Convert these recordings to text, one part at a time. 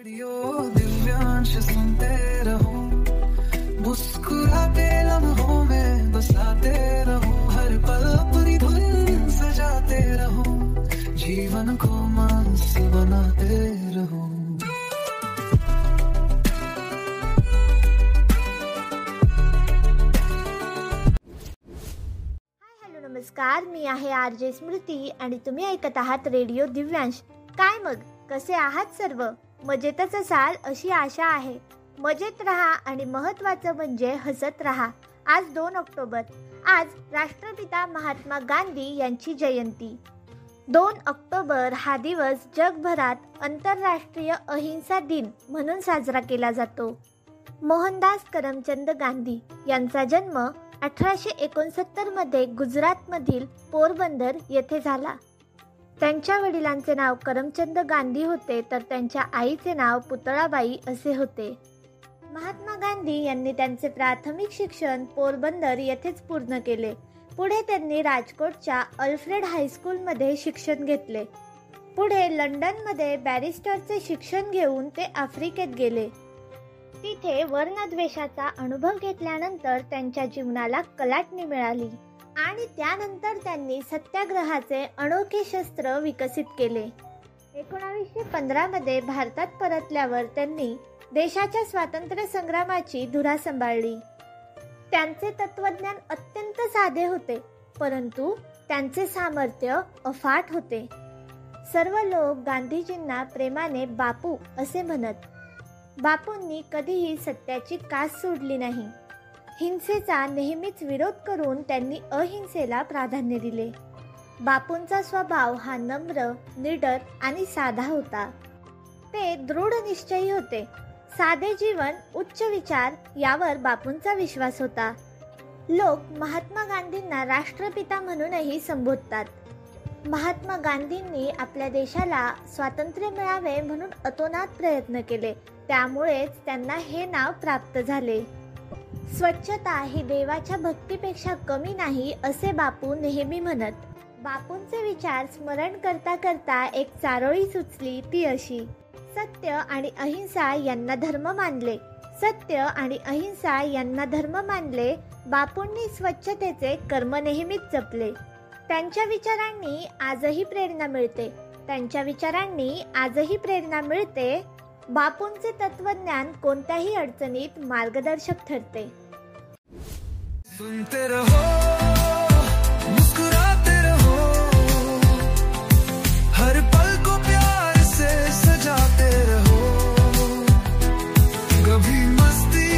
Radio Divyansh सुनते रहो, मुस्कुराते लम्हों में बसाते रहो, हर पल अपनी धुन सजाते रहो, जीवन को मस्त बनाते रहो। नमस्कार, मी आहे आरजे स्मृती आणि तुम्ही ऐकत आहात रेडिओ दिव्यांश। काय मग, कसे आहात सर्व? मजेतच असाल अशी आशा आहे। मजेत राहा आणि महत्त्वाचं म्हणजे हसत राहा। आज 2 ऑक्टोबर, आज राष्ट्रपिता महात्मा गांधी यांची जयंती। 2 ऑक्टोबर हा दिवस जगभरात आंतरराष्ट्रीय अहिंसा दिन म्हणून साजरा केला जातो। मोहनदास करमचंद गांधी यांचा जन्म 1869 मध्ये गुजरातमधील पोरबंदर येथे झाला। त्यांच्या वडिलांचे नाव करमचंद गांधी होते, तर त्यांच्या आईचे नाव पुतळाबाई असे होते। महात्मा गांधी यांनी त्यांचे प्राथमिक शिक्षण पोरबंदर येथेच पूर्ण केले। पुढे त्यांनी राजकोटच्या अल्फ्रेड हायस्कूलमध्ये शिक्षण घेतले। पुढे लंडनमध्ये बॅरिस्टरचे शिक्षण घेऊन ते आफ्रिकेत गेले। तिथे वर्णद्वेषाचा अनुभव घेतल्यानंतर त्यांच्या जीवनाला कलाटणी मिळाली आणि त्यानंतर त्यांनी सत्याग्रहाचे अनोखे शस्त्र विकसित केले। 1915 मध्ये भारतात परतल्यावर त्यांनी देशाच्या स्वातंत्र्य संग्रामाची धुरा सांभाळली। त्यांचे तत्वज्ञान अत्यंत साधे होते, परंतु त्यांचे सामर्थ्य अफाट होते। सर्व लोक गांधीजींना प्रेमाने बापू असे म्हणत। बापूंनी कधीही सत्याची कास सोडली नाही। हिंसेचा नेहमीच विरोध करून त्यांनी अहिंसेला प्राधान्य दिले। बापूंचा स्वभाव हा नम्र, निडर आणि साधा होता। ते दृढ निश्चयी होते। साधे जीवन, उच्च विचार यावर बापूंचा विश्वास होता। लोक महात्मा गांधींना राष्ट्रपिता म्हणूनही संबोधतात। महात्मा गांधींनी आपल्या देशाला स्वातंत्र्य मिळावे म्हणून अतोनात प्रयत्न केले, त्यामुळेच त्यांना हे नाव प्राप्त झाले। स्वच्छता ही देवाच्या भक्तीपेक्षा कमी नाही असे बापू नेहमी म्हणत। बापूंचे विचार स्मरण करता करता एक चारोळी सुचली, ती अशी: सत्य आणि अहिंसा यांना धर्म मानले, सत्य आणि अहिंसा यांना धर्म मानले। बापूंनी स्वच्छतेचे कर्म नेहमीच जपले। त्यांच्या विचारांनी आजही प्रेरणा मिळते, त्यांच्या विचारांनी आजही प्रेरणा मिळते। बापूंचे तत्वज्ञान कोणत्याही अडचणीत मार्गदर्शक ठरते। सुनते रहो, मुस्कुराते रहो, हर पल को प्यार से सजाते रहो, कभी मस्ती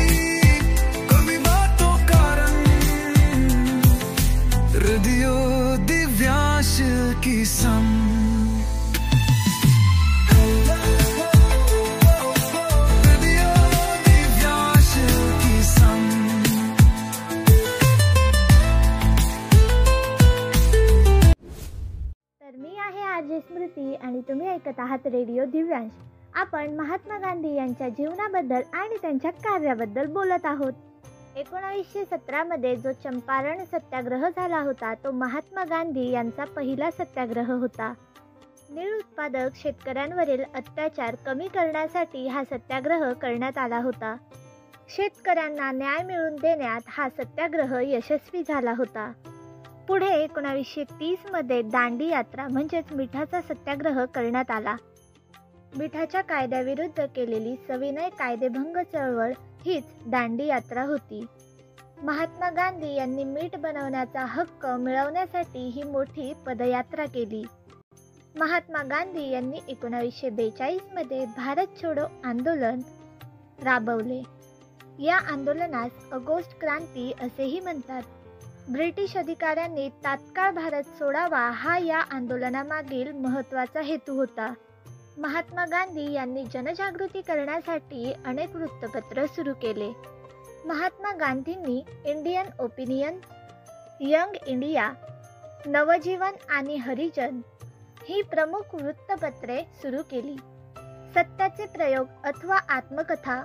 कभी बातों का रंग, रेडियो दिव्यांश की संग। आरजे स्मृती आणि तुम्ही ऐकत आहात रेडिओ दिव्यांश। आपण महात्मा गांधी यांच्या जीवनाबद्दल आणि त्यांच्या कार्याबद्दल बोलत आहोत। 1917 मध्ये जो चंपारण सत्याग्रह झाला होता, तो महात्मा गांधी यांचा पहिला सत्याग्रह होता। नीळ उत्पादक शेतकऱ्यांवरील अत्याचार कमी करण्यासाठी हा सत्याग्रह करण्यात आला होता। शेतकऱ्यांना न्याय मिळवून देण्यात हा सत्याग्रह यशस्वी झाला होता। पुढे 1930 मध्ये दांडी यात्रा म्हणजेच मिठाचा सत्याग्रह करण्यात आला। मिठाच्या कायद्याविरुद्ध केलेली सविनय कायदेभंग चळवळ हीच दांडी यात्रा होती। महात्मा गांधी यांनी मीठ बनवण्याचा हक्क मिळवण्यासाठी ही मोठी पदयात्रा केली। महात्मा गांधी यांनी 1942 मध्ये भारत छोडो आंदोलन राबवले। या आंदोलनास ऑगस्ट क्रांती असेही म्हणतात। ब्रिटिश अधिकाऱ्यांनी तात्काळ भारत सोडावा हा या आंदोलनामागील महत्त्वाचा हेतू होता। महात्मा गांधी यांनी जनजागृती करण्यासाठी अनेक वृत्तपत्र सुरू केले। महात्मा गांधींनी इंडियन ओपिनियन, यंग इंडिया, नवजीवन आणि हरिजन ही प्रमुख वृत्तपत्रे सुरू केली। सत्याचे प्रयोग अथवा आत्मकथा,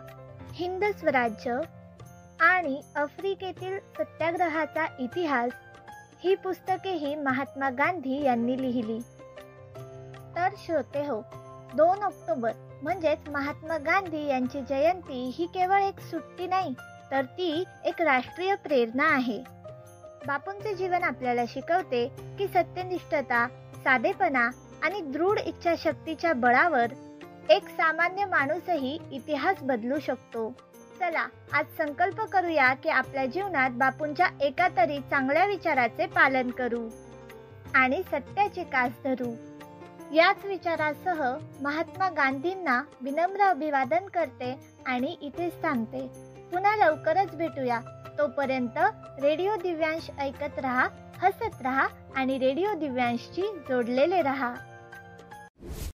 हिंद स्वराज्य आणि आफ्रिकेतील सत्याग्रहाचा इतिहास ही पुस्तकेही महात्मा गांधी यांनी लिहिली। तर श्रोते हो, 2 ऑक्टोबर म्हणजेच महात्मा गांधी यांची जयंती ही केवळ एक सुट्टी नाही, तर ती एक राष्ट्रीय प्रेरणा आहे. बापूंचे जीवन आपल्याला शिकवते की सत्यनिष्ठता, साधेपणा आणि दृढ इच्छाशक्तीच्या बळावर एक सामान्य माणूसही इतिहास बदलू शकतो. चला आज संकल्प करूया की आपल्या जीवनात बापूंच्या एका तरी चांगल्या विचाराचे पालन करू आणि सत्याची कास धरू. याच विचारासह महात्मा गांधींना विनम्र अभिवादन करते आणि इथेच थांबते. पुन्हा लवकरच भेटूया. तोपर्यंत रेडिओ दिव्यांश ऐकत रहा, हसत रहा आणि रेडिओ दिव्यांशशी जोडलेले रहा.